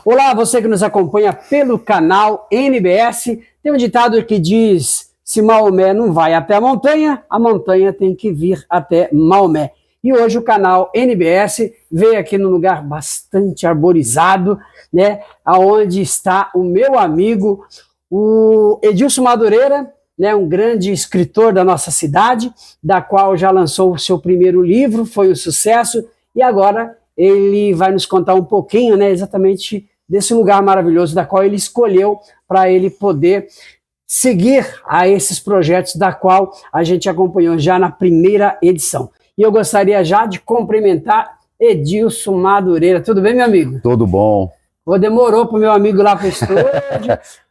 Olá, você que nos acompanha pelo canal NBS. Tem um ditado que diz: se Maomé não vai até a montanha tem que vir até Maomé. E hoje o canal NBS veio aqui num lugar bastante arborizado, né? Aonde está o meu amigo, o Edilson Madureira, né? Um grande escritor da nossa cidade, da qual já lançou o seu primeiro livro, foi um sucesso, e agora ele vai nos contar um pouquinho, né, exatamente desse lugar maravilhoso da qual ele escolheu para ele poder seguir a esses projetos da qual a gente acompanhou já na primeira edição. E eu gostaria já de cumprimentar Edilson Madureira. Tudo bem, meu amigo? Tudo bom. Demorou para o meu amigo lá para o estúdio,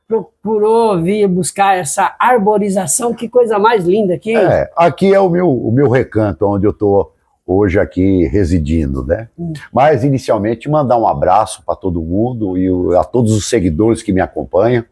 procurou vir buscar essa arborização, que coisa mais linda aqui. Aqui é o meu recanto, onde eu estou hoje aqui residindo, né? Mas inicialmente mandar um abraço para todo mundo e a todos os seguidores que me acompanham.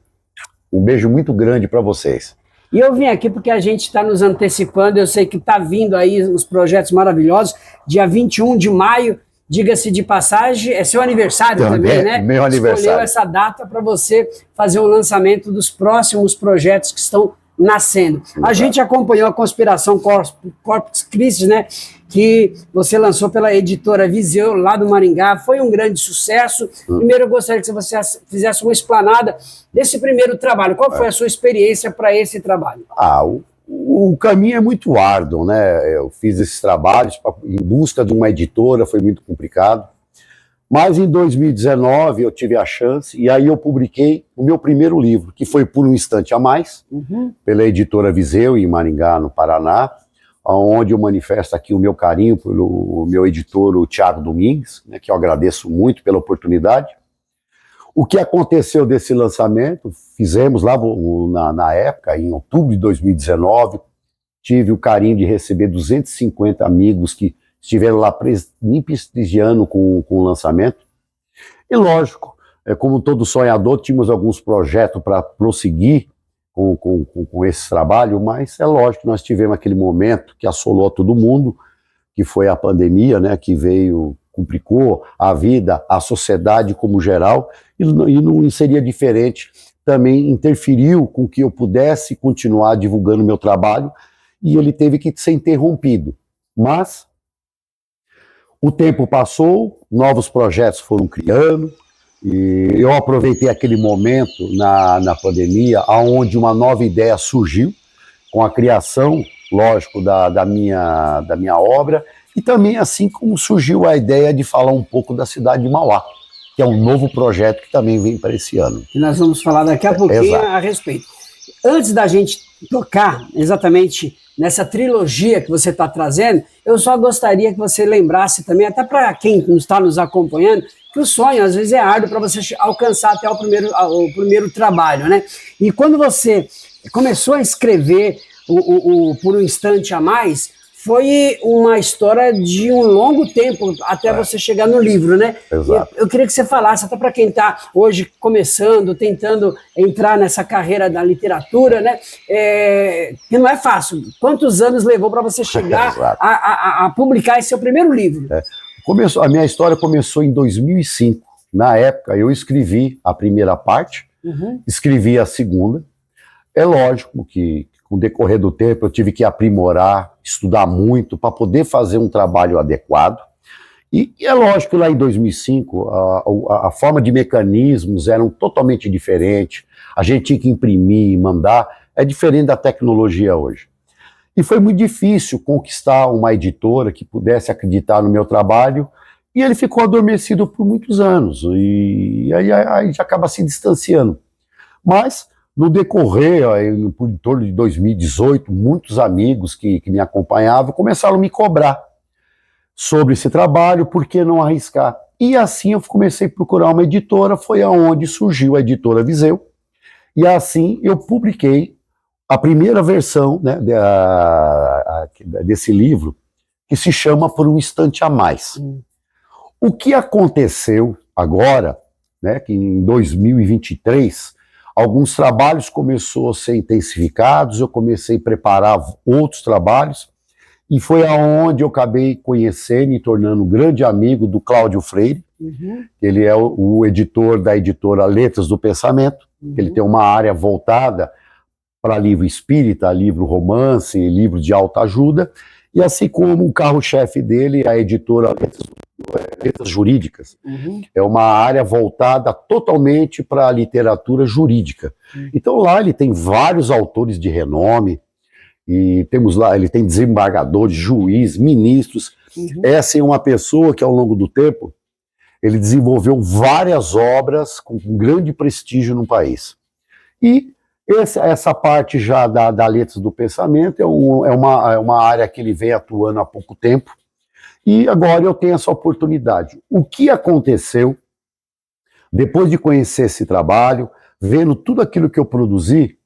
Um beijo muito grande para vocês. E eu vim aqui porque a gente está nos antecipando, eu sei que está vindo aí uns projetos maravilhosos. Dia 21 de maio, diga-se de passagem, é seu aniversário também, né? Meu aniversário. Escolheu essa data para você fazer o lançamento dos próximos projetos que estão nascendo. Exato. A gente acompanhou a Conspiração Corpus Christi, né, que você lançou pela editora Viseu, lá do Maringá. Foi um grande sucesso. Primeiro eu gostaria que você fizesse uma explanada desse primeiro trabalho. Qual foi a sua experiência para esse trabalho? O caminho é muito árduo, né? Eu fiz esses trabalhos em busca de uma editora, foi muito complicado. Mas em 2019 eu tive a chance e aí eu publiquei o meu primeiro livro, que foi Por um Instante a Mais, pela editora Viseu, em Maringá, no Paraná, onde eu manifesto aqui o meu carinho pelo meu editor, o Thiago Domingues, né, que eu agradeço muito pela oportunidade. O que aconteceu desse lançamento, fizemos lá na época, em outubro de 2019, tive o carinho de receber 250 amigos que estiveram lá me prestigiando com o lançamento. E lógico, como todo sonhador, tínhamos alguns projetos para prosseguir com esse trabalho, mas é lógico que nós tivemos aquele momento que assolou todo mundo, que foi a pandemia, né, que veio, complicou a vida, a sociedade como geral, e não seria diferente, também interferiu com que eu pudesse continuar divulgando meu trabalho, e ele teve que ser interrompido. Mas o tempo passou, novos projetos foram criando, e eu aproveitei aquele momento na pandemia, onde uma nova ideia surgiu, com a criação, lógico, da minha obra, e também assim como surgiu a ideia de falar um pouco da cidade de Mauá, que é um novo projeto que também vem para esse ano. E nós vamos falar daqui a pouquinho a respeito. Antes da gente tocar exatamente nessa trilogia que você está trazendo, eu só gostaria que você lembrasse também, até para quem está nos acompanhando, que o sonho às vezes é árduo para você alcançar até o primeiro trabalho, né? E quando você começou a escrever Por um Instante a Mais, foi uma história de um longo tempo até você chegar no livro, né? Exato. Eu queria que você falasse, até para quem está hoje começando, tentando entrar nessa carreira da literatura, né? Que não é fácil. Quantos anos levou para você chegar a publicar esse seu primeiro livro? A minha história começou em 2005. Na época, eu escrevi a primeira parte, escrevi a segunda. É lógico que, com o decorrer do tempo, eu tive que aprimorar, estudar muito para poder fazer um trabalho adequado. E é lógico que lá em 2005, a forma de mecanismos eram totalmente diferentes. A gente tinha que imprimir, mandar. É diferente da tecnologia hoje. E foi muito difícil conquistar uma editora que pudesse acreditar no meu trabalho, e ele ficou adormecido por muitos anos, e aí já acaba se distanciando. Mas, no decorrer, por em torno de 2018, muitos amigos que me acompanhavam começaram a me cobrar sobre esse trabalho, por que não arriscar? E assim eu comecei a procurar uma editora, foi aonde surgiu a editora Viseu, e assim eu publiquei a primeira versão, né, desse livro, que se chama Por um Instante a Mais. O que aconteceu agora, né, que em 2023, alguns trabalhos começaram a ser intensificados, eu comecei a preparar outros trabalhos, E foi aonde eu acabei conhecendo e tornando um grande amigo do Cláudio Freire. Ele é o editor da editora Letras do Pensamento. Ele tem uma área voltada para livro espírita, livro romance, livro de autoajuda, e assim como o carro-chefe dele, a editora Letras Jurídicas, é uma área voltada totalmente para a literatura jurídica. Então lá ele tem vários autores de renome, e temos lá, ele tem desembargadores, juiz, ministros. Essa é uma pessoa que ao longo do tempo, ele desenvolveu várias obras com grande prestígio no país. E essa parte já da Letras do Pensamento é uma área que ele vem atuando há pouco tempo, e agora eu tenho essa oportunidade. O que aconteceu, depois de conhecer esse trabalho, vendo tudo aquilo que eu produzi,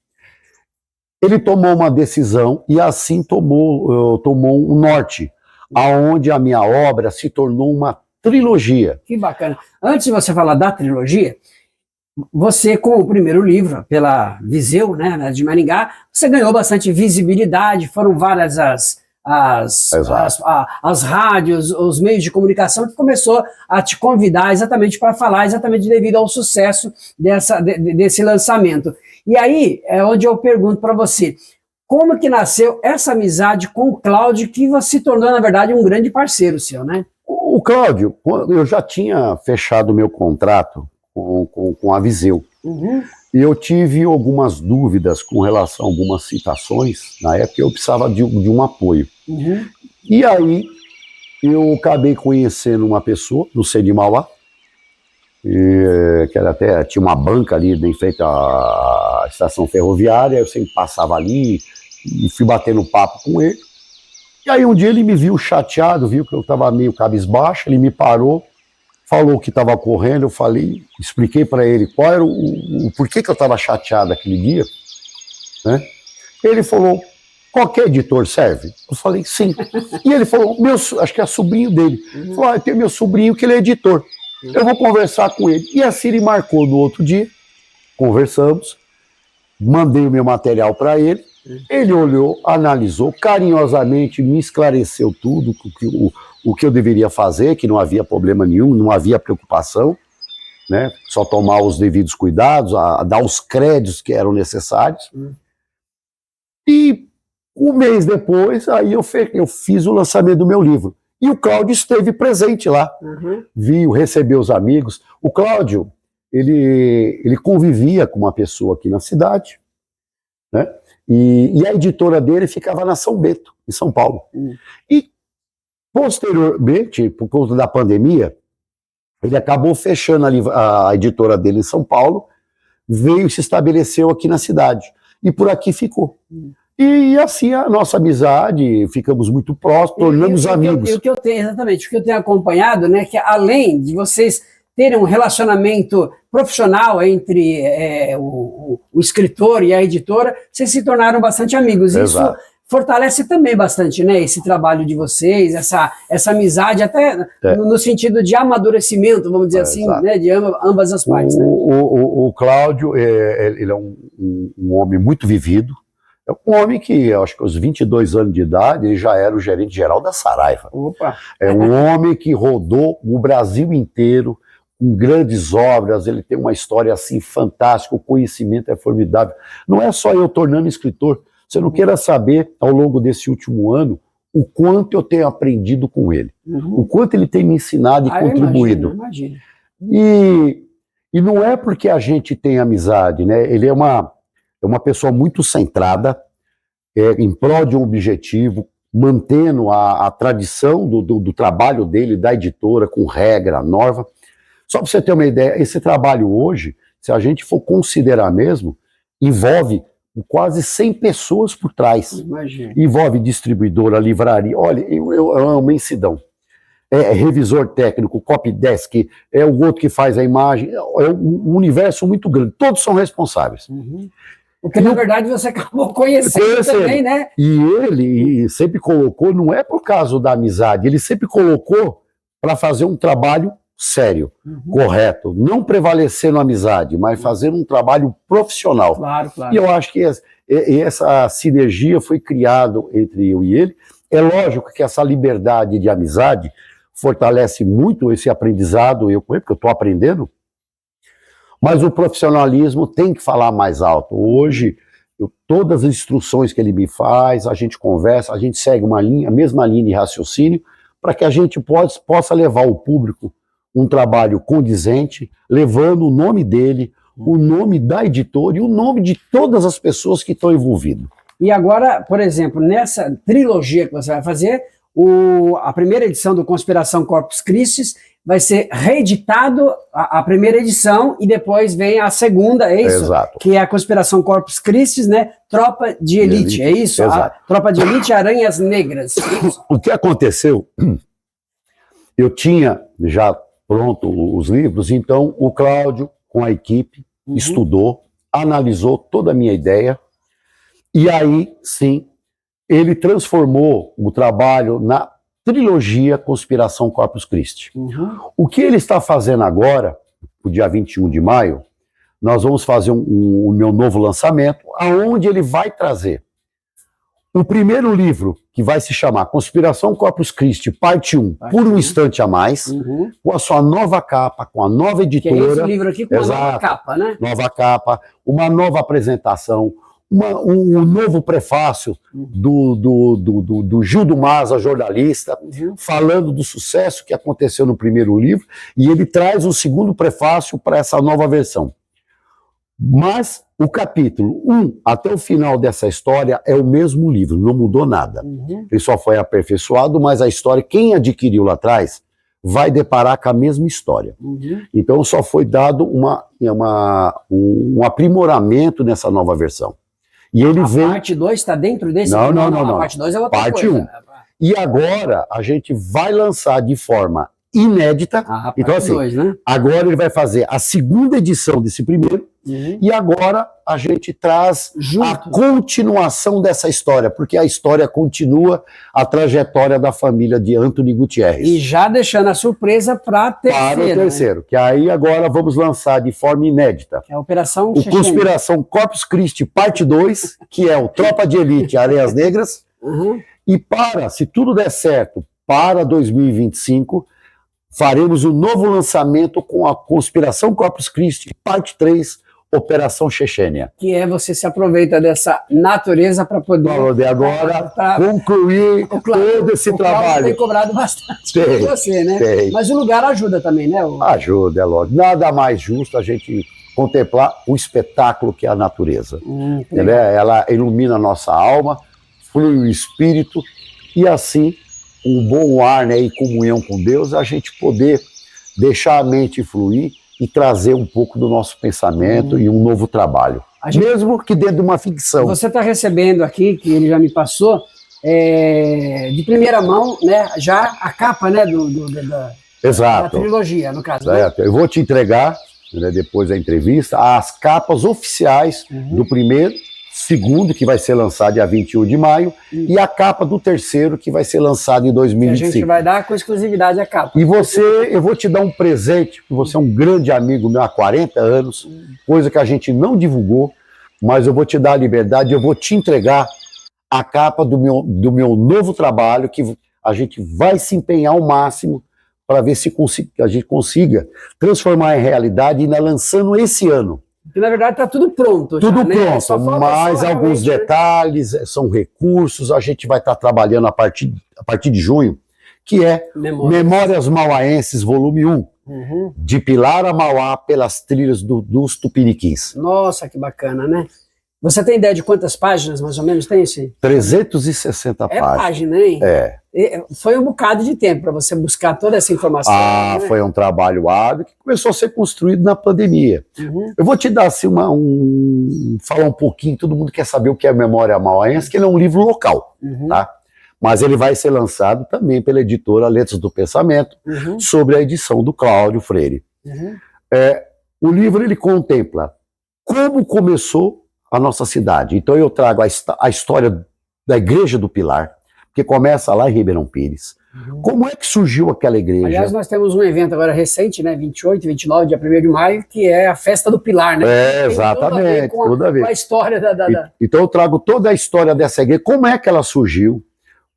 ele tomou uma decisão e assim tomou um norte, aonde a minha obra se tornou uma trilogia. Que bacana. Antes de você falar da trilogia, você, com o primeiro livro, pela Viseu, né, de Maringá, você ganhou bastante visibilidade, foram várias as rádios, os meios de comunicação que começou a te convidar exatamente para falar, exatamente devido ao sucesso desse lançamento. E aí é onde eu pergunto para você, como que nasceu essa amizade com o Cláudio, que você se tornou, na verdade, um grande parceiro seu, né? O Cláudio, eu já tinha fechado o meu contrato com a Viseu. E eu tive algumas dúvidas com relação a algumas citações. Na época eu precisava de um apoio. E aí eu acabei conhecendo uma pessoa do Ceni Mauá, que era até tinha uma banca ali em frente à estação ferroviária. Eu sempre passava ali e fui batendo papo com ele. E aí um dia ele me viu chateado, viu que eu estava meio cabisbaixo, ele me parou, falou que estava correndo. Eu falei, expliquei para ele qual era o porquê que eu estava chateado aquele dia, né? Ele falou, qualquer editor serve? Eu falei, sim. E ele falou, acho que é sobrinho dele. Falou, eu tenho meu sobrinho que ele é editor. Eu vou conversar com ele. E assim ele marcou no outro dia, conversamos, mandei o meu material para ele, ele olhou, analisou, carinhosamente me esclareceu tudo, o que eu deveria fazer, que não havia problema nenhum, não havia preocupação, né? Só tomar os devidos cuidados, a dar os créditos que eram necessários. E um mês depois, aí eu fiz o lançamento do meu livro. E o Cláudio esteve presente lá, viu, recebeu os amigos. O Cláudio, ele convivia com uma pessoa aqui na cidade, né? E a editora dele ficava na São Bento, em São Paulo. E, posteriormente, por conta da pandemia, ele acabou fechando a editora dele em São Paulo, veio e se estabeleceu aqui na cidade. E por aqui ficou. E assim a nossa amizade, ficamos muito próximos, tornamos amigos. Exatamente, o que eu tenho acompanhado, né, que além de vocês terem um relacionamento profissional entre o escritor e a editora, vocês se tornaram bastante amigos. Exato. Isso fortalece também bastante, né, esse trabalho de vocês, essa amizade, até no sentido de amadurecimento, vamos dizer assim, né, de ambas as partes. Né? O Cláudio, ele é um homem muito vivido. É um homem que, acho que aos 22 anos de idade, ele já era o gerente geral da Saraiva. Opa. É um homem que rodou o Brasil inteiro, com grandes obras. Ele tem uma história assim fantástica, o conhecimento é formidável. Não é só eu tornando escritor. Você não queira saber, ao longo desse último ano, o quanto eu tenho aprendido com ele. O quanto ele tem me ensinado e contribuído. Imagino. E não é porque a gente tem amizade, né? Ele é uma pessoa muito centrada, em prol de um objetivo, mantendo a tradição do trabalho dele, da editora, com regra, norma. Só para você ter uma ideia, esse trabalho hoje, se a gente for considerar mesmo, envolve quase 100 pessoas por trás. Imagina. Envolve distribuidora, livraria, olha, é uma imensidão. É revisor técnico, copydesk, é o outro que faz a imagem, é um universo muito grande, todos são responsáveis. Porque, na verdade, você acabou conhecendo também, né? E ele sempre colocou, não é por causa da amizade, ele sempre colocou para fazer um trabalho sério, correto. Não prevalecer na amizade, mas fazer um trabalho profissional. Claro, claro. E eu acho que essa sinergia foi criada entre eu e ele. É lógico que essa liberdade de amizade fortalece muito esse aprendizado, porque eu estou aprendendo, mas o profissionalismo tem que falar mais alto. Hoje, todas as instruções que ele me faz, a gente conversa, a gente segue a mesma linha de raciocínio, para que a gente possa levar ao público um trabalho condizente, levando o nome dele, o nome da editora e o nome de todas as pessoas que estão envolvidas. E agora, por exemplo, nessa trilogia que você vai fazer, a primeira edição do Conspiração Corpus Christi vai ser reeditado a primeira edição e depois vem a segunda, é isso? Exato. Que é a Conspiração Corpus Christi, né? Tropa de Elite, é isso? Exato. Tropa de Elite e Aranhas Negras. O que aconteceu, eu tinha já pronto os livros, então o Cláudio, com a equipe, estudou, analisou toda a minha ideia, e aí, sim, ele transformou o trabalho na trilogia Conspiração Corpus Christi. O que ele está fazendo agora, no dia 21 de maio, nós vamos fazer o meu novo lançamento, aonde ele vai trazer o primeiro livro, que vai se chamar Conspiração Corpus Christi, parte 1, Por um Instante a Mais, com a sua nova capa, com a nova editora. Que é esse livro aqui com a nova capa, né? Nova capa, uma nova apresentação, um novo prefácio do Gildo Maza, jornalista, falando do sucesso que aconteceu no primeiro livro, e ele traz um segundo prefácio para essa nova versão. Mas o capítulo 1 até o final dessa história é o mesmo livro, não mudou nada. Ele só foi aperfeiçoado, mas a história, quem adquiriu lá atrás, vai deparar com a mesma história. Então só foi dado um aprimoramento nessa nova versão. E ele parte 2 está dentro desse? Não. A parte 2 é outra parte coisa. 1. E agora a gente vai lançar de forma inédita. Então assim, 2, né? agora ele vai fazer a segunda edição desse primeiro, e agora a gente traz a continuação dessa história, porque a história continua a trajetória da família de Anthony Gutierrez. E já deixando a surpresa para o terceiro, que aí agora vamos lançar de forma inédita. Que é a Operação Conspiração Corpus Christi, parte 2, que é o Tropa de Elite, Areias Negras. E se tudo der certo, para 2025, faremos um novo lançamento com a Conspiração Corpus Christi, parte 3, Operação Chechênia. Que é você se aproveita dessa natureza para poder agora concluir todo esse trabalho. Tem cobrado bastante de você, né? Mas o lugar ajuda também, né? Ajuda, é lógico. Nada mais justo a gente contemplar o espetáculo que é a natureza. Ela ilumina a nossa alma, flui o espírito, e assim, um bom ar, né, e comunhão com Deus, a gente poder deixar a mente fluir e trazer um pouco do nosso pensamento e um novo trabalho. Mesmo que dentro de uma ficção. Você está recebendo aqui, que ele já me passou, de primeira mão, né, já a capa, né, da trilogia, no caso. Né? Eu vou te entregar, né, depois da entrevista, as capas oficiais do primeiro, segundo, que vai ser lançado dia 21 de maio, e a capa do terceiro, que vai ser lançado em 2025. Que a gente vai dar com exclusividade a capa. E eu vou te dar um presente, porque você é um grande amigo meu há 40 anos, coisa que a gente não divulgou, mas eu vou te dar a liberdade, eu vou te entregar a capa do meu novo trabalho, que a gente vai se empenhar ao máximo para ver se a gente consiga transformar em realidade, ainda lançando esse ano. Que na verdade está tudo pronto. Tudo já, pronto, né? Mais alguns detalhes, são recursos, a gente vai estar trabalhando a partir de junho, que é Memórias Mauaenses, volume 1, de Pilar a Mauá pelas trilhas dos Tupiniquins. Nossa, que bacana, né? Você tem ideia de quantas páginas mais ou menos tem esse? 360 páginas. É página, hein? Foi um bocado de tempo para você buscar toda essa informação. Né? Foi um trabalho árduo que começou a ser construído na pandemia. Eu vou te dar assim, falar um pouquinho, todo mundo quer saber o que é Memória Mauaense, que ele é um livro local, tá? Mas ele vai ser lançado também pela editora Letras do Pensamento, sobre a edição do Cláudio Freire. O livro ele contempla como começou a nossa cidade. Então eu trago a história da Igreja do Pilar, que começa lá em Ribeirão Pires. Como é que surgiu aquela igreja? Aliás, nós temos um evento agora recente, né, 28 e 29, dia 1º de maio, que é a Festa do Pilar, né? Exatamente. Tudo a ver com a história Então eu trago toda a história dessa igreja, como é que ela surgiu,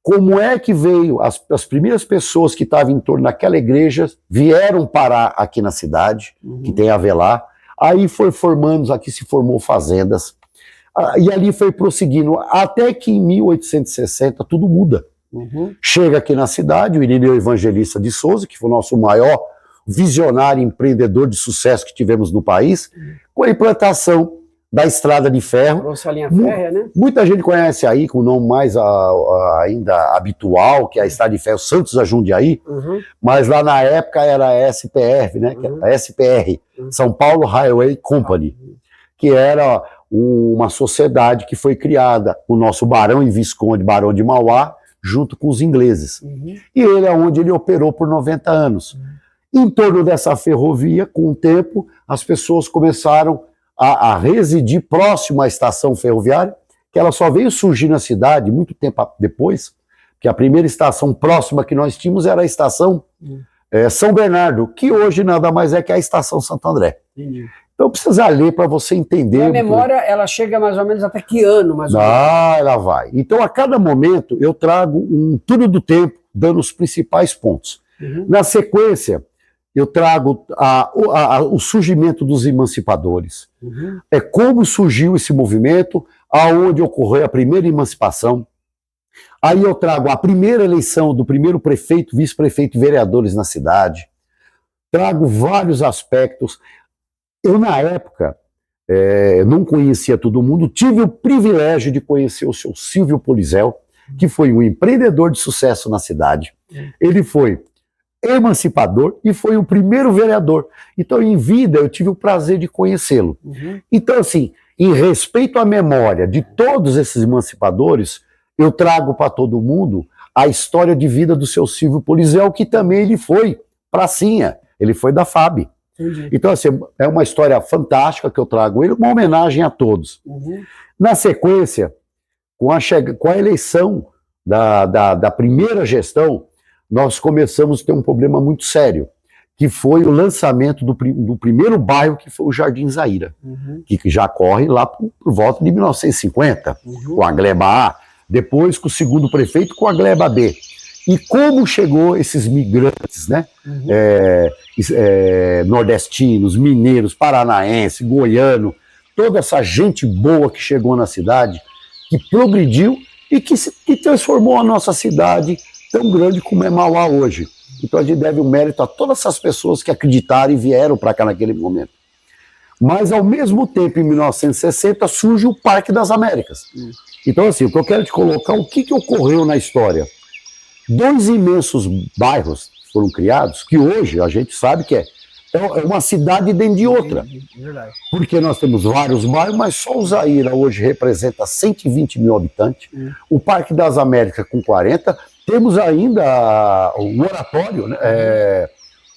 como é que veio, as primeiras pessoas que estavam em torno daquela igreja vieram parar aqui na cidade, que tem Avelar, aí foi formando, aqui se formou fazendas, e ali foi prosseguindo, até que em 1860 tudo muda. Chega aqui na cidade o Irineu Evangelista de Souza, que foi o nosso maior visionário empreendedor de sucesso que tivemos no país, com a implantação da estrada de ferro. Trouxe a linha férrea, né? Muita gente conhece aí, com o nome mais ainda habitual, que é a estrada de ferro Santos a Jundiaí, mas lá na época era a SPR, né? A SPR, São Paulo Highway Company, que era uma sociedade que foi criada, o nosso barão e visconde, Barão de Mauá, junto com os ingleses. E ele é onde ele operou por 90 anos. Em torno dessa ferrovia, com o tempo, as pessoas começaram a residir próximo à estação ferroviária, que ela só veio surgir na cidade muito tempo depois, que a primeira estação próxima que nós tínhamos era a estação São Bernardo, que hoje nada mais é que a estação Santo André. Então precisa ler para você entender. A memória, ela chega mais ou menos até que ano, mais ou menos? Ela vai. Então a cada momento eu trago um túnel do tempo, dando os principais pontos. Na sequência, eu trago o surgimento dos emancipadores. É como surgiu esse movimento, aonde ocorreu a primeira emancipação. Aí eu trago a primeira eleição do primeiro prefeito, vice-prefeito e vereadores na cidade. Trago vários aspectos. Eu, na época, não conhecia todo mundo, tive o privilégio de conhecer o seu Silvio Polizel, que foi um empreendedor de sucesso na cidade. Ele foi emancipador e foi o primeiro vereador. Então, em vida, eu tive o prazer de conhecê-lo. Então, assim, em respeito à memória de todos esses emancipadores, eu trago para todo mundo a história de vida do seu Silvio Polizel, que também ele foi pracinha, ele foi da FAB. Então, assim, é uma história fantástica que eu trago ele, uma homenagem a todos. Na sequência, com a eleição da primeira gestão, nós começamos a ter um problema muito sério, que foi o lançamento do primeiro bairro, que foi o Jardim Zaira, que já corre lá por volta de 1950, com a Gleba A, depois com o segundo prefeito, com a Gleba B. E como chegou esses migrantes, né? Nordestinos, mineiros, paranaenses, goiano, toda essa gente boa que chegou na cidade, que progrediu e que transformou a nossa cidade tão grande como é Mauá hoje. Então a gente deve o mérito a todas essas pessoas que acreditaram e vieram para cá naquele momento. Mas ao mesmo tempo, em 1960, surge o Parque das Américas. Então assim, o que eu quero te colocar, o que ocorreu na história? Dois imensos bairros foram criados, que hoje a gente sabe que é uma cidade dentro de outra. Porque nós temos vários bairros, mas só o Zaira hoje representa 120 mil habitantes. O Parque das Américas com 40. Temos ainda o Oratório, né?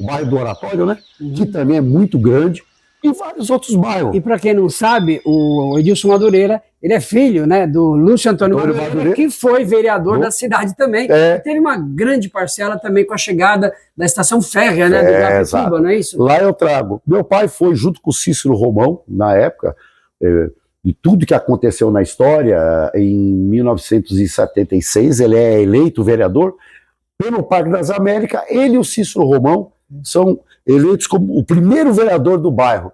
O bairro do Oratório, né? Que também é muito grande. E vários outros bairros. E para quem não sabe, o Edilson Madureira, ele é filho, né, do Lúcio Antônio Madureira, que foi vereador da cidade também. E teve uma grande parcela também com a chegada da estação férrea, né, do Guapituba, não é isso? Lá eu trago. Meu pai foi junto com o Cícero Romão, na época, de tudo que aconteceu na história. Em 1976, ele é eleito vereador pelo Parque das Américas. Ele e o Cícero Romão são eleitos como o primeiro vereador do bairro.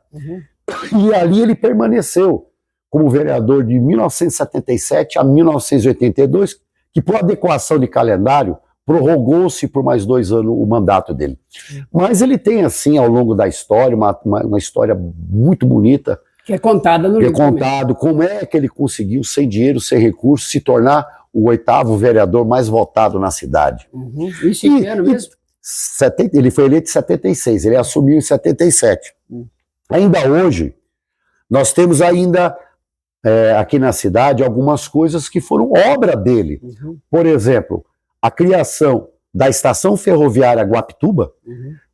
E ali ele permaneceu como vereador de 1977 a 1982, que por adequação de calendário, prorrogou-se por mais 2 anos o mandato dele. Mas ele tem, assim, ao longo da história, uma história muito bonita. Que é contada no livro. Que é contado como é que ele conseguiu, sem dinheiro, sem recursos, se tornar o 8º vereador mais votado na cidade. Isso em que ano mesmo? Ele foi eleito em 76, ele assumiu em 77. Ainda hoje, nós temos ainda aqui na cidade algumas coisas que foram obra dele. Por exemplo, a criação da estação ferroviária Guapituba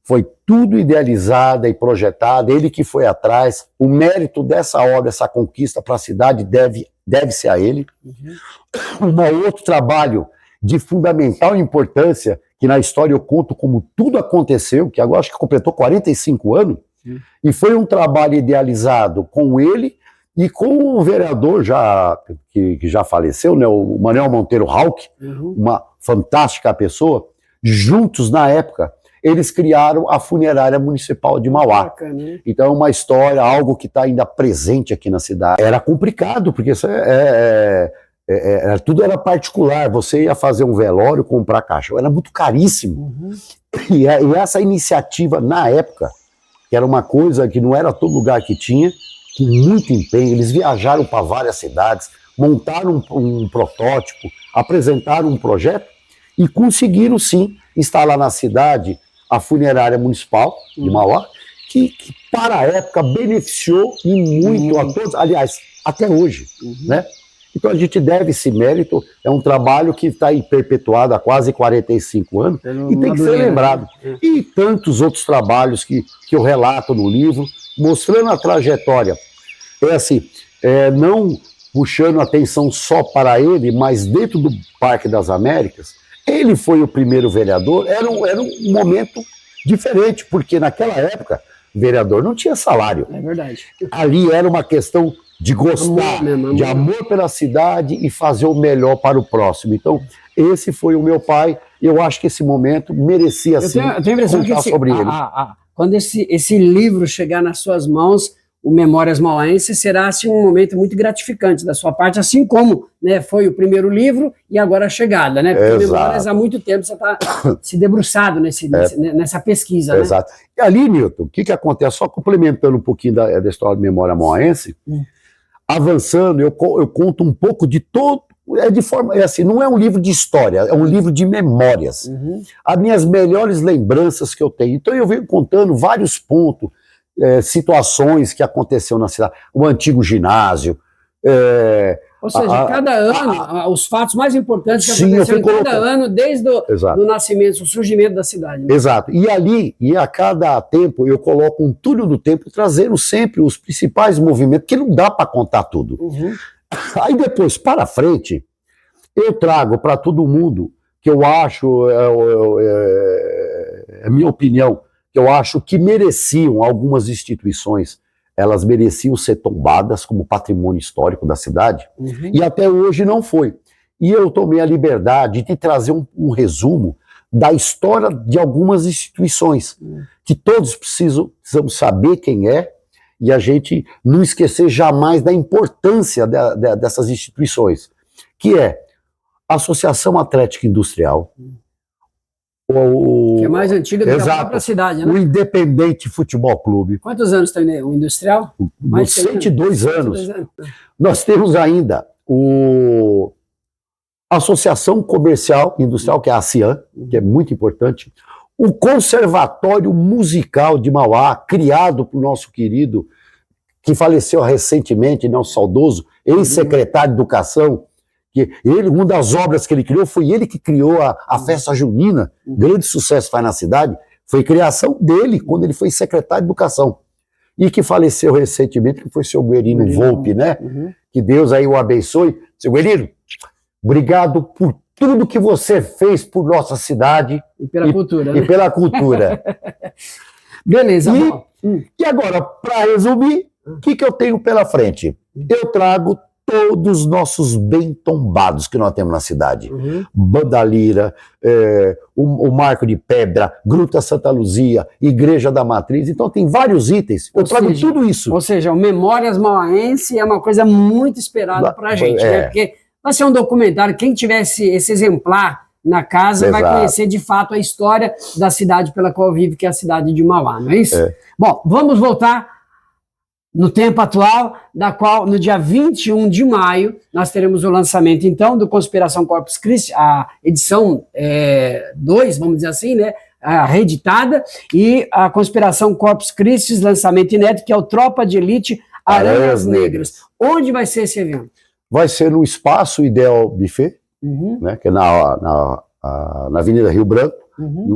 foi tudo idealizada e projetada, ele que foi atrás. O mérito dessa obra, essa conquista para a cidade deve-se a ele. Um outro trabalho de fundamental importância, que na história eu conto como tudo aconteceu, que agora acho que completou 45 anos, e foi um trabalho idealizado com ele e com o vereador que já faleceu, né, o Manuel Monteiro Rauch, fantástica a pessoa, juntos na época, eles criaram a Funerária Municipal de Mauá. Bacana. Então é uma história, algo que está ainda presente aqui na cidade. Era complicado, porque isso tudo era particular. Você ia fazer um velório, comprar caixão, era muito caríssimo. Uhum. E essa iniciativa, na época, que era uma coisa que não era todo lugar que tinha, com muito empenho, eles viajaram para várias cidades, montaram um protótipo, apresentaram um projeto e conseguiram, sim, instalar na cidade a Funerária Municipal de Mauá, que para a época beneficiou e muito a todos, aliás, até hoje, né? Então a gente deve esse mérito, é um trabalho que está aí perpetuado há quase 45 anos e tem que ser lembrado. E tantos outros trabalhos que eu relato no livro, mostrando a trajetória. É assim, não puxando atenção só para ele, mas dentro do Parque das Américas, ele foi o primeiro vereador, era um momento diferente, porque naquela época o vereador não tinha salário. É verdade. Ali era uma questão de gostar, de amor pela cidade e fazer o melhor para o próximo. Então, esse foi o meu pai, e eu acho que esse momento merecia, sim, eu tenho a impressão contar que sobre ele. Quando esse livro chegar nas suas mãos, o Memórias Mauenses, será assim, um momento muito gratificante da sua parte, assim como, né, foi o primeiro livro e agora a chegada, né? Porque Memórias, há muito tempo você está se debruçado nessa pesquisa. Exato. Né? E ali, Nilton, o que acontece? Só complementando um pouquinho da história do Memória Mauense, avançando, eu conto um pouco de todo. Assim, não é um livro de história, é um livro de memórias. As minhas melhores lembranças que eu tenho. Então eu venho contando vários pontos, situações que aconteceu na cidade, o antigo ginásio. Ou seja, cada ano, os fatos mais importantes que aconteceram cada ano, desde o nascimento, o surgimento da cidade. Né? Exato. E ali, a cada tempo, eu coloco um túnel do tempo, trazendo sempre os principais movimentos, que não dá para contar tudo. Aí depois, para frente, eu trago para todo mundo, que eu acho, é minha opinião, que eu acho que mereciam algumas instituições, elas mereciam ser tombadas como patrimônio histórico da cidade, e até hoje não foi. E eu tomei a liberdade de trazer um resumo da história de algumas instituições, que todos precisamos saber quem é, e a gente não esquecer jamais da importância dessas instituições, que é a Associação Atlética Industrial, que é mais antiga do que a própria cidade, né? O Independente Futebol Clube. Quantos anos tem o Industrial? Mais 102 anos. Nós temos ainda a Associação Comercial Industrial, que é a ACIAN, que é muito importante. O Conservatório Musical de Mauá, criado por nosso querido, que faleceu recentemente, nosso saudoso, ex-secretário de Educação, que uma das obras que ele criou, foi ele que criou a festa junina, grande sucesso faz na cidade, foi criação dele, quando ele foi secretário de Educação, e que faleceu recentemente, que foi o seu Guerino Volpe, né? Que Deus aí o abençoe. Seu Guerino, obrigado por tudo que você fez por nossa cidade. E pela cultura. E pela cultura. Beleza. E agora, para resumir, o que eu tenho pela frente? Eu trago todos os nossos bem tombados que nós temos na cidade. Bandalira, o Marco de Pedra, Gruta Santa Luzia, Igreja da Matriz. Então tem vários itens. Eu trago tudo isso. Ou seja, o Memórias Mauense é uma coisa muito esperada para a gente, né? Porque vai ser um documentário, quem tivesse esse exemplar na casa vai conhecer de fato a história da cidade pela qual vive, que é a cidade de Mauá, não é isso? Bom, vamos voltar no tempo atual, da qual no dia 21 de maio nós teremos o lançamento então do Conspiração Corpus Christi, a edição 2, vamos dizer assim, né, reeditada, e a Conspiração Corpus Christi, lançamento inédito, que é o Tropa de Elite Aranhas Negras. Onde vai ser esse evento? Vai ser no Espaço Ideal Buffet, né, que é na Avenida Rio Branco,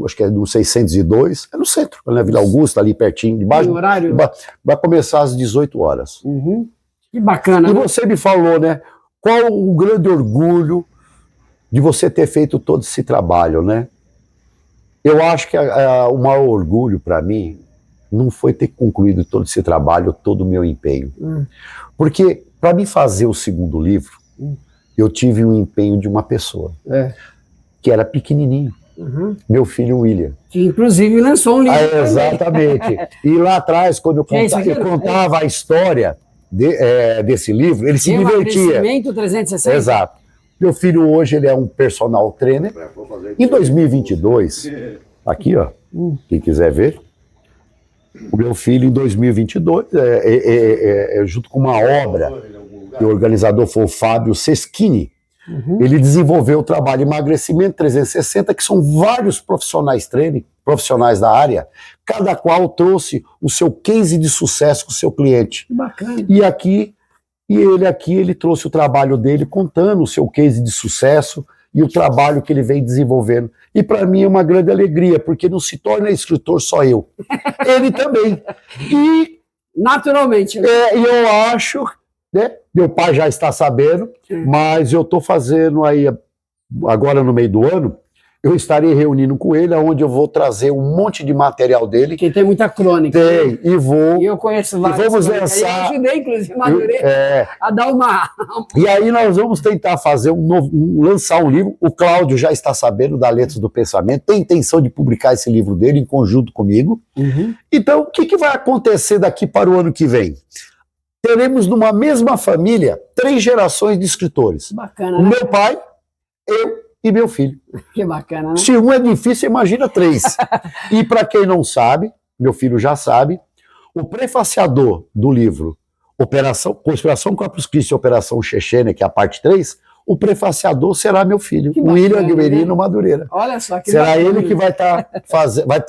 acho que é no 602, é no centro, na Vila Augusta, ali pertinho, debaixo. Horário? Vai começar às 18 horas. Que bacana. E você me falou, né, qual o grande orgulho de você ter feito todo esse trabalho, né? Eu acho que o maior orgulho para mim não foi ter concluído todo esse trabalho, todo o meu empenho. Porque para mim fazer o segundo livro, eu tive um empenho de uma pessoa. que era pequenininho. Meu filho William. Que inclusive lançou um livro. Exatamente. E lá atrás, quando eu contava a história desse livro, ele se divertia. Emagrecimento 360. Exato. Meu filho hoje ele é um personal trainer. Em 2022, aqui ó, quem quiser ver, o meu filho em 2022, junto com uma obra, que o organizador foi o Fábio Seschini, ele desenvolveu o trabalho Emagrecimento 360, que são vários profissionais da área, cada qual trouxe o seu case de sucesso com o seu cliente. Que bacana. Ele trouxe o trabalho dele contando o seu case de sucesso e o trabalho que ele vem desenvolvendo. E para mim é uma grande alegria, porque não se torna escritor só eu. Ele também. E naturalmente. E eu acho, né? Meu pai já está sabendo, mas eu estou fazendo aí, agora no meio do ano, eu estarei reunindo com ele, onde eu vou trazer um monte de material dele. Que tem muita crônica. Tem, e vou. E eu conheço vários. E vamos lançar. Eu ajudei, inclusive, Madureira a dar uma. E aí nós vamos tentar fazer lançar um livro. O Cláudio já está sabendo da Letras do Pensamento, tem intenção de publicar esse livro dele em conjunto comigo. Então, o que vai acontecer daqui para o ano que vem? Teremos numa mesma família 3 gerações de escritores. Bacana, né? Meu pai, eu e meu filho. Que bacana, né? Se um é difícil, imagina 3. E para quem não sabe, meu filho já sabe, o prefaciador do livro Conspiração Corpus Christi e Operação Chechênia, que é a parte 3, o prefaciador será meu filho, o William Guimerino Madureira. Olha só que será bacana. Ele que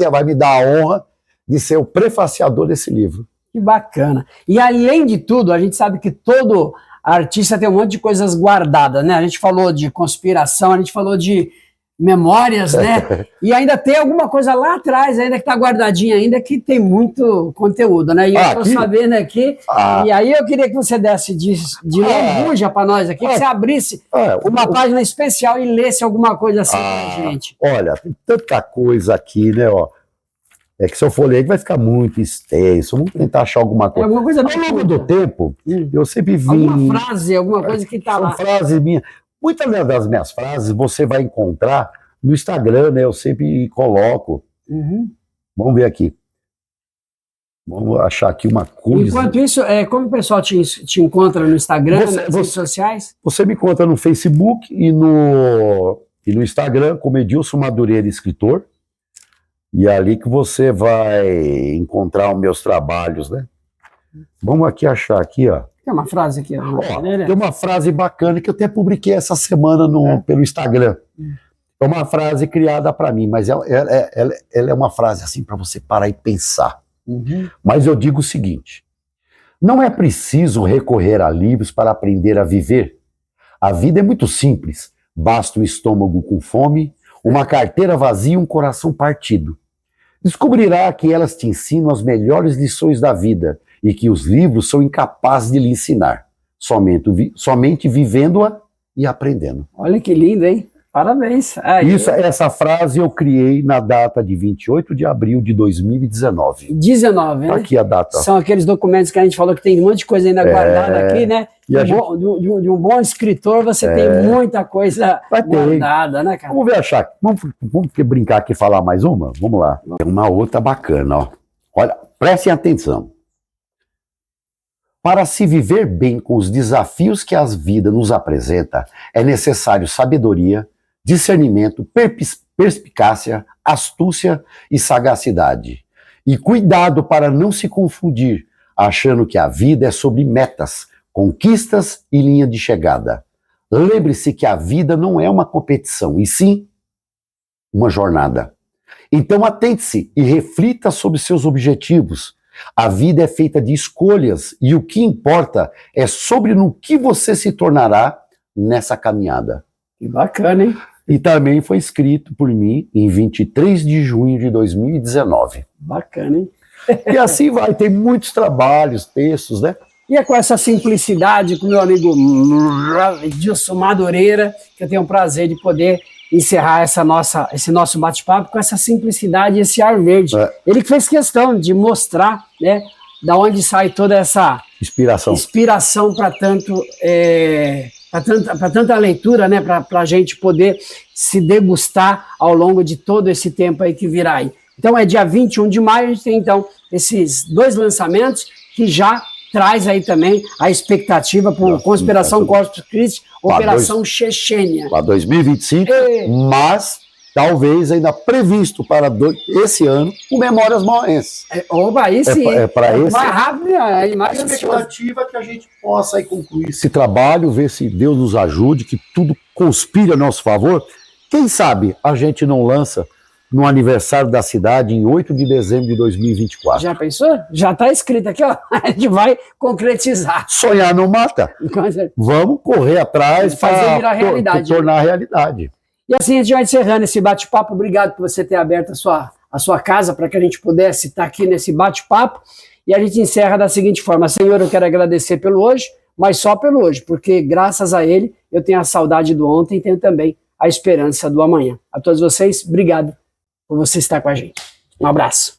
vai me dar a honra de ser o prefaciador desse livro. Que bacana. E além de tudo, a gente sabe que todo artista tem um monte de coisas guardadas, né? A gente falou de conspiração, a gente falou de memórias, né? E ainda tem alguma coisa lá atrás, ainda que está guardadinha, ainda que tem muito conteúdo, né? E eu estou sabendo aqui, e aí eu queria que você desse de lambuja para nós aqui, que você abrisse uma página especial e lesse alguma coisa assim pra gente. Olha, tem tanta coisa aqui, né? Ó. É que se eu for ler, vai ficar muito extenso. Vamos tentar achar alguma coisa. Alguma coisa ao longo do tempo, eu sempre vi... Alguma frase, alguma coisa que está lá. Frase minha. Muitas das minhas frases você vai encontrar no Instagram, né? Eu sempre coloco. Vamos ver aqui. Vamos achar aqui uma coisa. Enquanto isso, como o pessoal te encontra no Instagram, nas redes sociais? Você me encontra no Facebook e no Instagram como Edilson Madureira Escritor. E é ali que você vai encontrar os meus trabalhos, né? Vamos aqui achar aqui, ó. Tem uma frase aqui. Tem uma frase bacana que eu até publiquei essa semana pelo Instagram. É uma frase criada para mim, mas ela é uma frase assim para você parar e pensar. Mas eu digo o seguinte: não é preciso recorrer a livros para aprender a viver. A vida é muito simples. Basta um estômago com fome, uma carteira vazia e um coração partido. Descobrirá que elas te ensinam as melhores lições da vida e que os livros são incapazes de lhe ensinar, somente vivendo-a e aprendendo. Olha que lindo, hein? Parabéns. Essa frase eu criei na data de 28 de abril de 2019. 19, né? Aqui a data. São aqueles documentos que a gente falou que tem um monte de coisa ainda guardada aqui, né? De um bom escritor, você tem muita coisa guardada, né, cara? Vamos ver achar. Vamos brincar aqui e falar mais uma? Vamos lá. Tem uma outra bacana, ó. Olha, prestem atenção. Para se viver bem com os desafios que a vida nos apresenta, é necessário sabedoria, discernimento, perspicácia, astúcia e sagacidade. E cuidado para não se confundir, achando que a vida é sobre metas, conquistas e linha de chegada. Lembre-se que a vida não é uma competição, e sim uma jornada. Então atente-se e reflita sobre seus objetivos. A vida é feita de escolhas e o que importa é sobre no que você se tornará nessa caminhada. Que bacana, hein? E também foi escrito por mim em 23 de junho de 2019. Bacana, hein? E assim vai, tem muitos trabalhos, textos, né? E é com essa simplicidade com o meu amigo Edilson Madureira que eu tenho o prazer de poder encerrar esse nosso bate-papo com essa simplicidade e esse ar verde. Ele que fez questão de mostrar, né, da onde sai toda essa inspiração para tanto para tanta leitura, né? Para a gente poder se degustar ao longo de todo esse tempo aí que virá aí. Então é dia 21 de maio, a gente tem então esses 2 lançamentos que já traz aí também a expectativa por Conspiração Corpus Christi, Operação Chechênia. Para 2025, mas talvez ainda previsto para esse ano o Memórias Mauenses. Oba, aí sim. Para esse. Mais rápido, mais a expectativa é que a gente possa aí concluir esse trabalho, ver se Deus nos ajude, que tudo conspire a nosso favor. Quem sabe a gente não lança no aniversário da cidade, em 8 de dezembro de 2024. Já pensou? Já está escrito aqui, ó. A gente vai concretizar. Sonhar não mata. Vamos correr atrás fazer virar realidade. Tornar realidade. E assim, a gente vai encerrando esse bate-papo. Obrigado por você ter aberto a sua casa para que a gente pudesse estar aqui nesse bate-papo. E a gente encerra da seguinte forma. Senhor, eu quero agradecer pelo hoje, mas só pelo hoje, porque graças a ele eu tenho a saudade do ontem e tenho também a esperança do amanhã. A todos vocês, obrigado por você estar com a gente. Um abraço.